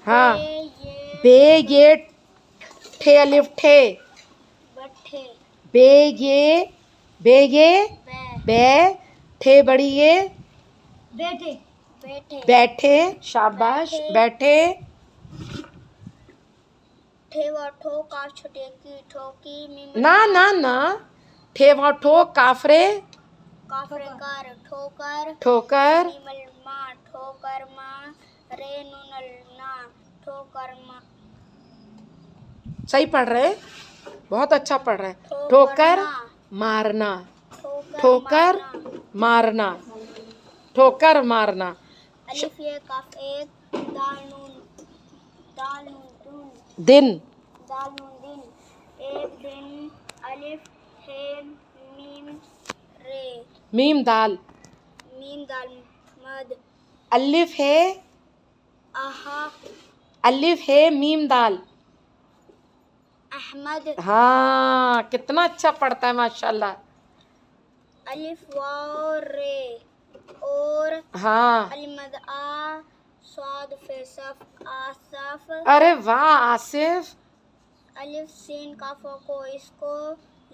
हाँ, बे ये ठे अलिफ ठे, बे ये बे, ठे बड़ी ये बैठे, शाबाश, बैठे। ठे व ठो काफ छोटे की ठोकी मीम ना ना ना, ठे व ठो काफरे काफरे कार ठोकर ठोकर, मीमल मा ठोकर मा रे नूनल ना ठोकर मा। सही पढ़ रहे, बहुत अच्छा पढ़ रहे। ठोकर मारना, ठोकर मारना, ठोकर मारना। अलिफ ये काफ एक दाल नून दिन, दाल नून दिन, एक दिन अलिफ हे मीम रे, मीम दाल मद, अलिफ है, आहा अलिफ है मीम दाल अहमद। हाँ, कितना अच्छा पढ़ता है माशाल्लाह। अलिफ वाव रे और हाँ, अलिमद आ स्वाद फे सफ आसफ। अरे वाह आसिफ। अलिफ सीन काफो को इसको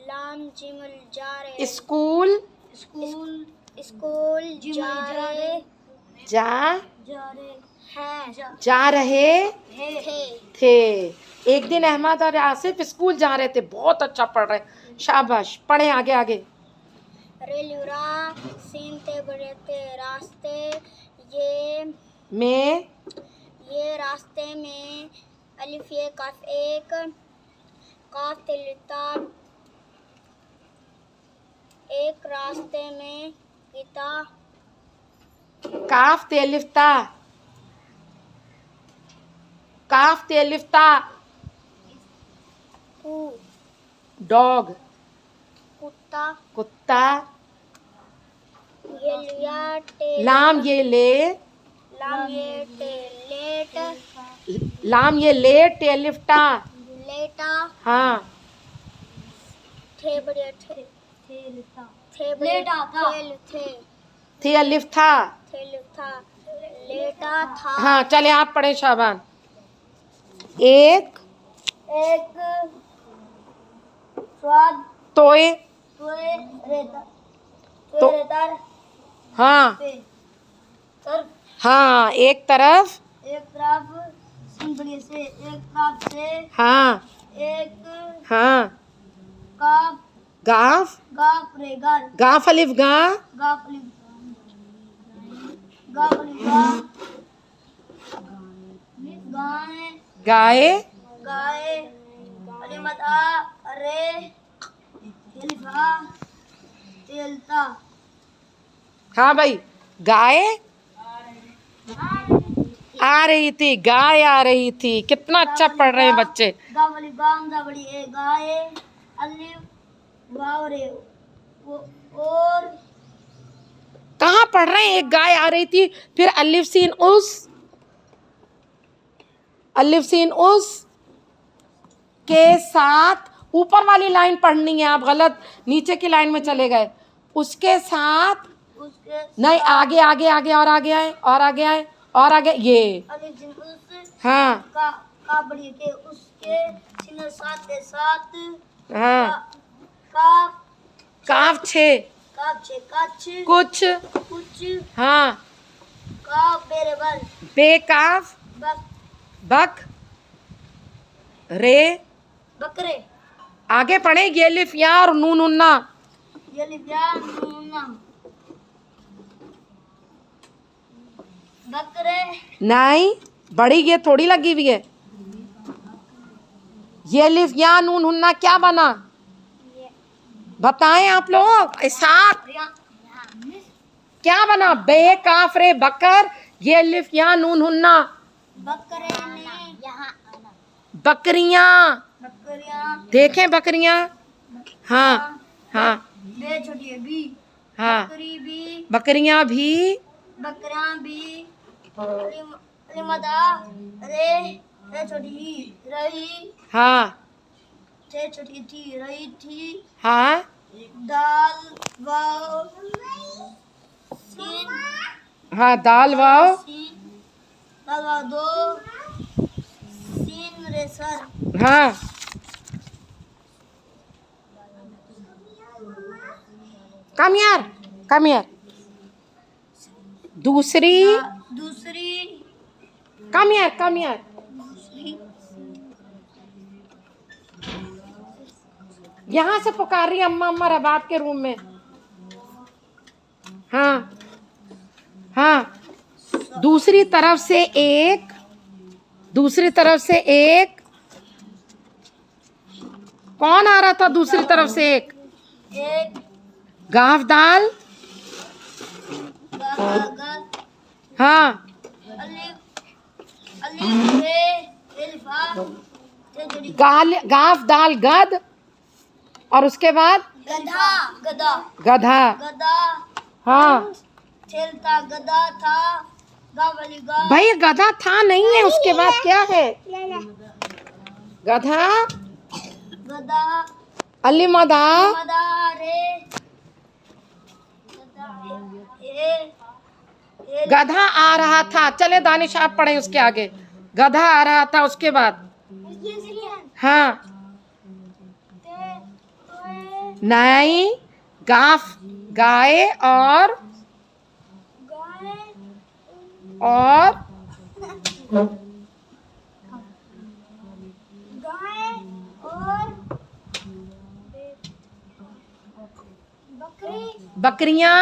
लाम जिमल जा रहे, स्कूल स्कूल जा रहे जा रहे थे। थे। एक दिन अहमद और आसिफ स्कूल जा रहे थे। बहुत अच्छा पढ़ रहे, शाबाश। पढ़े आगे आगे। रेलुरा सीन ते बड़े ते रास्ते ये में, ये रास्ते में अलिफ ये काफ एक काफ तिलता एक रास्ते में पिता काफ तेलिफ्ता, काफ तेलिफ्ता कु डॉग कुत्ता कुत्ता, ये लिया टे लाम ये ले, लाम ये टे लेट लाम ये ले टेलिफ्टा। लेटा हाँ, थे बढ़िया थे लेटा था थे अलिफ था। था लेटा था। हाँ, चले आप पढ़े शाबान। एक स्वाद तोए, तो हाँ हाँ, एक तरफ से एक तरफ से हाँ एक हाँ, काफ गाफ, गाफ रे गाल गाफ अलिफ गा, गाफ अलिफ गा गाय गाए, गाय अलिमत आ रे अलिफा तेलता। हाँ भाई, गाय आ रही थी, गाय आ रही थी। कितना अच्छा पढ़ रहे हैं बच्चे। गावली गांजा बड़ी ए गाय अलिफ वाव रे और कहाँ पढ़ रहे हैं? एक गाय आ रही थी, फिर अलिफ सीन उस, अलिफ सीन उस के साथ। ऊपर वाली लाइन पढ़नी है, आप गलत नीचे की लाइन में चले गए। उसके साथ उसके नहीं, आगे आगे आगे और आगे आए और आगे आए और आगे। ये अलिफ जिन उस हाँ का बड़ी के उसके सिन साथ के साथ हाँ, का काफ छे काफ छे काछ कुछ, कुछ हाँ, का बेरेबल बेकाफ बक बक रे। बकरे आगे पढ़े ये लिफ या और नून उन्ना। ये लिया नूना बकरे नहीं, बड़ी ये थोड़ी लगी हुई है। ये लिफ या नून हुन्ना क्या बना, बताएं आप लोग। साथ क्या बना? बे काफ रे बकर, ये लिफ या नून हुन्ना। बकरे ने यहाँ बकरियां, बकरियां देखें बकरियां। हाँ हाँ बे छोटी है बी हाँ, बकरी भी बकरियां भी, बकरियां भी लिमदा रे छोटी ही रही हाँ थे छोटी थी रही थी हाँ, दाल वाव सीन हाँ दाल वाव सीन दाल वाव दो सर। हाँ, कम यार। दूसरी, कम यार। यहाँ से पुकार रही अम्मा रबाब के रूम में। हाँ, दूसरी तरफ से एक कौन आ रहा था? दूसरी तरफ से एक गाफ दाल। हाँ, गाफ दाल गद, और उसके बाद गधा। हाँ गधा था, भाई गधा था नहीं है, उसके बाद क्या है? गधा अलीमदा गधा आ रहा था। चले दानिश आप पढ़े उसके आगे। गधा आ रहा था, उसके बाद हाँ, नाई गाफ गाय और बकरियां।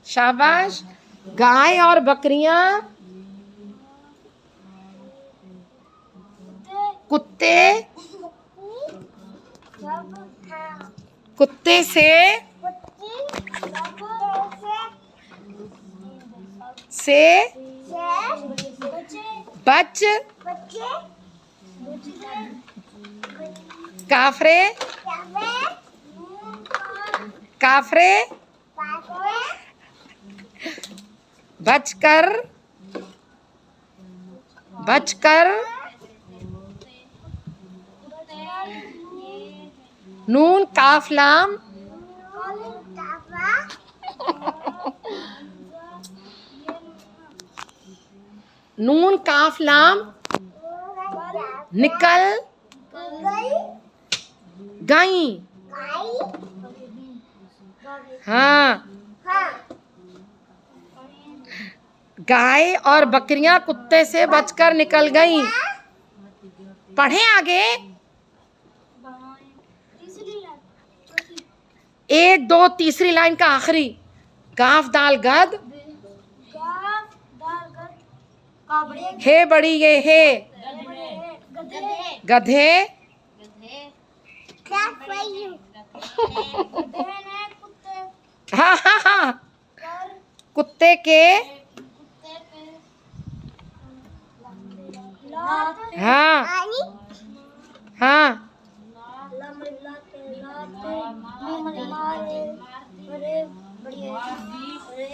शाबाश। गाय और बकरियां, कुत्ते से बच, काफरे बचकर नून काफ लाम नून काफ लाम निकल गई। हाँ, गाय और बकरियां कुत्ते से बचकर निकल गईं। पढ़े आगे। 1 2 तीसरी लाइन का आखिरी। गाफ दाल गद, हे बड़ी ये हे गधे। हाँ, कुत्ते के हाँ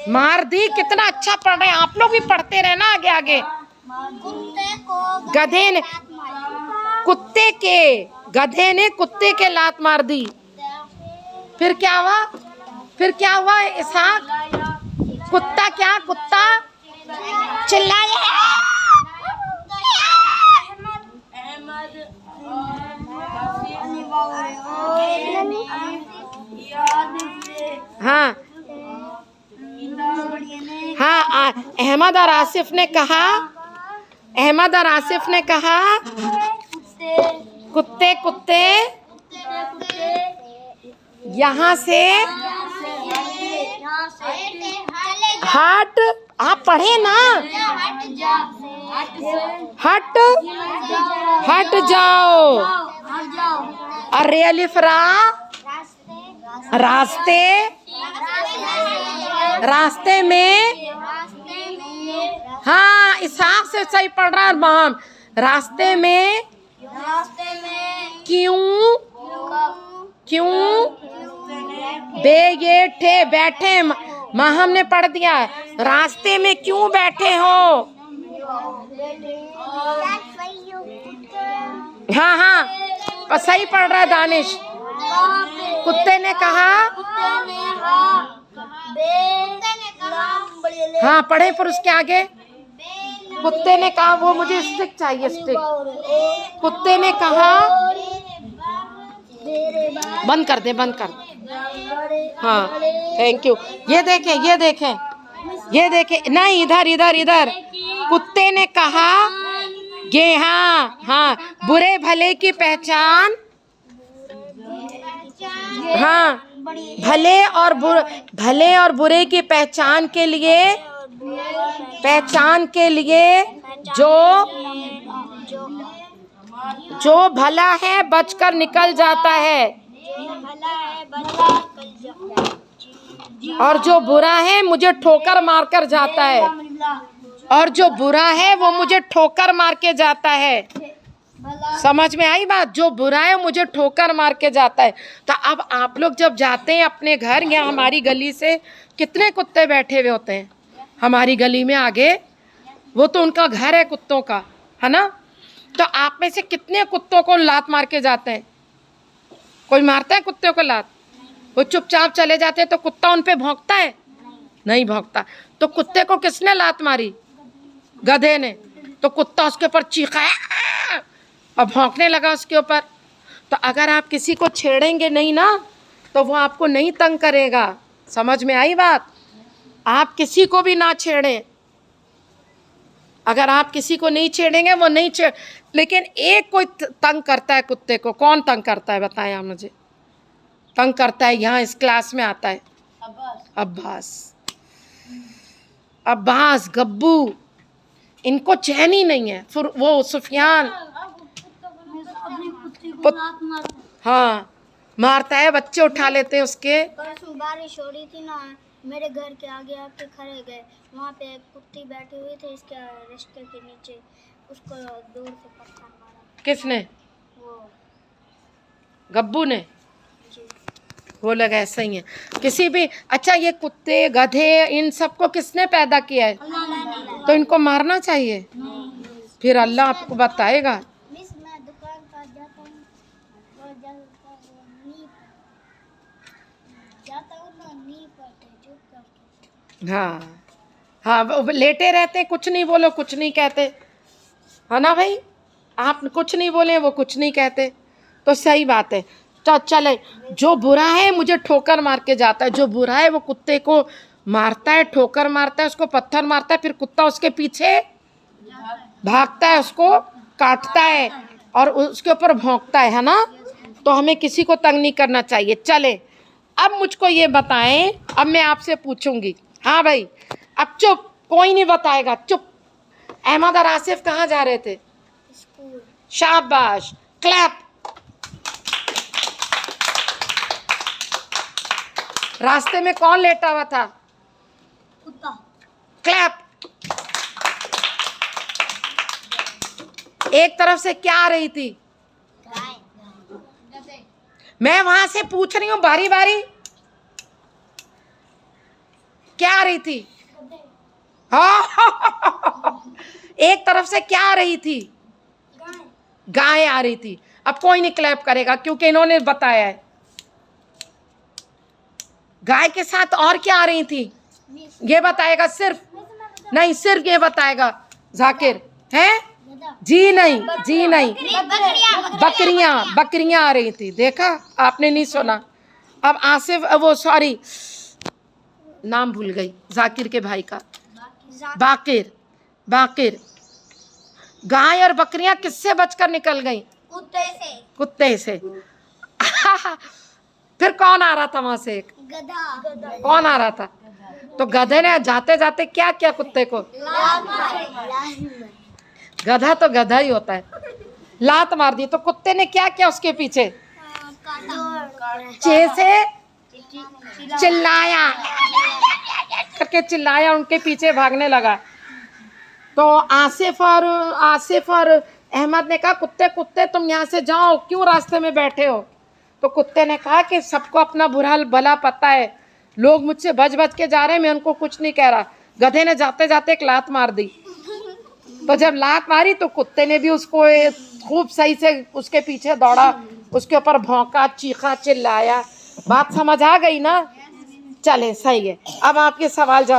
मार दी। कितना अच्छा पढ़ रहे हैं आप लोग, भी पढ़ते रहना आगे आगे। गधे ने कुत्ते के लात मार दी। फिर क्या हुआ इसहाक? कुत्ता चिल्लाया। हाँ, अहमद और आसिफ ने कहा कुत्ते यहाँ से हट। आप पढ़े ना, हट जाओ। अरे अलिफ रा रास्ते में। हाँ, इसहाक से सही पढ़ रहा है माम। रास्ते में क्यों बे ये ठे बैठे। माहम ने पढ़ दिया, रास्ते में क्यों बैठे हो। हाँ, सही पढ़ रहा है दानिश। कुत्ते ने कहा। हाँ, पढ़े पर उसके आगे। कुत्ते ने कहा वो मुझे स्टिक चाहिए, स्टिक। कुत्ते ने कहा बंद कर दे, बंद कर दे। हाँ थैंक यू। ये देखें, ये देखें, ये देखें, नहीं इधर इधर इधर। कुत्ते ने कहा ये, हाँ हाँ, बुरे भले की पहचान, हाँ भले और बुरे की पहचान के लिए जो भला है बचकर निकल जाता है, और जो बुरा है मुझे ठोकर मार कर जाता है, और जो बुरा है वो मुझे ठोकर मार के जाता है। समझ में आई बात? जो बुरा है मुझे ठोकर मार के जाता है। तो अब आप लोग जब जाते हैं अपने घर या हमारी गली से, कितने कुत्ते बैठे हुए होते हैं हमारी गली में आगे, वो तो उनका घर है कुत्तों का, है ना? तो आप में से कितने कुत्तों को लात मार के जाते हैं? कोई मारता है कुत्ते को लात? वो चुपचाप चले जाते हैं तो कुत्ता उन पे भौंकता है? नहीं भौंकता। तो कुत्ते को किसने लात मारी? गधे ने। तो कुत्ता उसके ऊपर चीखा और भौंकने लगा उसके ऊपर। तो अगर आप किसी को छेड़ेंगे नहीं ना तो वो आपको नहीं तंग करेगा। समझ में आई बात? आप किसी को भी ना छेड़ें। अगर आप किसी को नहीं छेड़ेंगे वो नहीं छेड़, लेकिन एक कोई तंग करता है कुत्ते को। कौन तंग करता है बताएं आप मुझे? तंग करता है, यहाँ इस क्लास में आता है अब्बास, गब्बू, इनको चैन ही नहीं है। फिर वो सुफियान, हाँ मारता है, बच्चे उठा लेते हैं उसके। परसों बारिश हो रही थी ना, मेरे घर के आगे आके खड़े गए, वहाँ पे एक कुत्ती बैठी हुई थी इसके रिश्ते के नीचे, उसको दूर से पत्थर मारा। किसने? वो गब्बू ने। जी। वो लोग ऐसा ही है किसी भी। अच्छा ये कुत्ते गधे इन सबको किसने पैदा किया है? तो इनको मारना चाहिए? फिर अल्लाह आपको बताएगा। मिस मैं दुकान पर जाता हूँ, वो जाता हूँ ना, नी पड़ते चुप करके। हाँ हाँ, वो लेटे रहते, कुछ नहीं बोलो, कुछ नहीं कहते, है ना भाई? आप कुछ नहीं बोले वो कुछ नहीं कहते, तो सही बात है। तो चले, जो बुरा है मुझे ठोकर मार के जाता है। जो बुरा है वो कुत्ते को मारता है, ठोकर मारता है, उसको पत्थर मारता है, फिर कुत्ता उसके पीछे भागता है, उसको काटता है और उसके ऊपर भौंकता है ना? तो हमें किसी को तंग नहीं करना चाहिए। चले, अब मुझको ये बताएं, अब मैं आपसे पूछूंगी। हाँ भाई, अब चुप, कोई नहीं बताएगा, चुप। अहमद और आसिफ कहाँ जा रहे थे? स्कूल। शाबाश, क्लैप। रास्ते में कौन लेटा हुआ था? कुत्ता। क्लैप। एक तरफ से क्या आ रही थी? मैं वहां से पूछ रही हूँ बारी बारी, क्या आ रही थी? एक तरफ से क्या आ रही थी? गाय आ रही थी। अब कोई नहीं क्लैप करेगा क्योंकि इन्होंने बताया है। गाय के साथ और क्या आ रही थी? ये बताएगा सिर्फ, नहीं सिर्फ ये बताएगा जाकिर है। जी नहीं, जी नहीं, बकरियां आ रही थी। देखा, आपने नहीं सुना। अब आसिफ, वो सॉरी नाम भूल गई, जाकिर के भाई का, बाकिर। गाय और बकरियां किससे बचकर निकल गई? कुत्ते से। फिर कौन आ रहा था वहां से? एक गधा। कौन आ रहा था? तो गधे ने जाते जाते क्या किया कुत्ते को? गधा तो गधा ही होता है, लात मार दी। तो कुत्ते ने क्या किया उसके पीछे? जैसे चिल्लाया करके चिल्लाया, उनके पीछे भागने लगा। तो आसिफ और अहमद ने कहा, कुत्ते कुत्ते तुम यहाँ से जाओ, क्यों रास्ते में बैठे हो? तो कुत्ते ने कहा कि सबको अपना बुरा भला पता है, लोग मुझसे बच के जा रहे हैं, मैं उनको कुछ नहीं कह रहा। गधे ने जाते जाते एक लात मार दी। तो जब लात मारी तो कुत्ते ने भी उसको खूब सही से उसके पीछे दौड़ा, उसके ऊपर भौंका, चीखा, चिल्लाया। बात समझ आ गई ना? चले, सही है। अब आपके सवाल जवाब